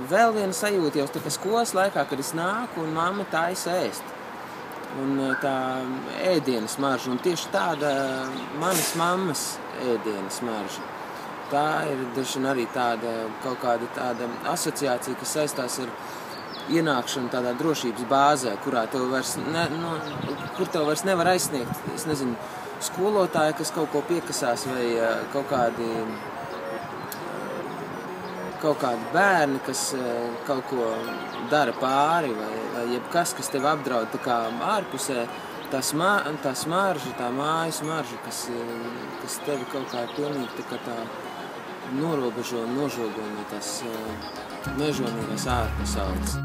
Vēl viena sajūta jau tā kā skolas laikā, kad es nāku un mamma taisa ēst. Un tā ēdiena smarža, un tieši tāda manas mammas ēdiena smarža. Tā ir droši vien arī tāda kaut kāda tāda asociācija, kas saistās ar ienākšanu tādā drošības bāzē, kurā tev vairs kur tev vairs nevar aizsniegt, es nezinu, skolotāji, kas kaut ko piekasās, vai kaut kādi bērni, kas kaut ko dara pāri, vai jebkas, kas tevi apdraud tā kā ārpusē, tā smarža, tā mājas smarža, kas tevi kaut kā pilnīgi tā kā tā norobežo un nožogo no tās mežonīgās ārpasaules.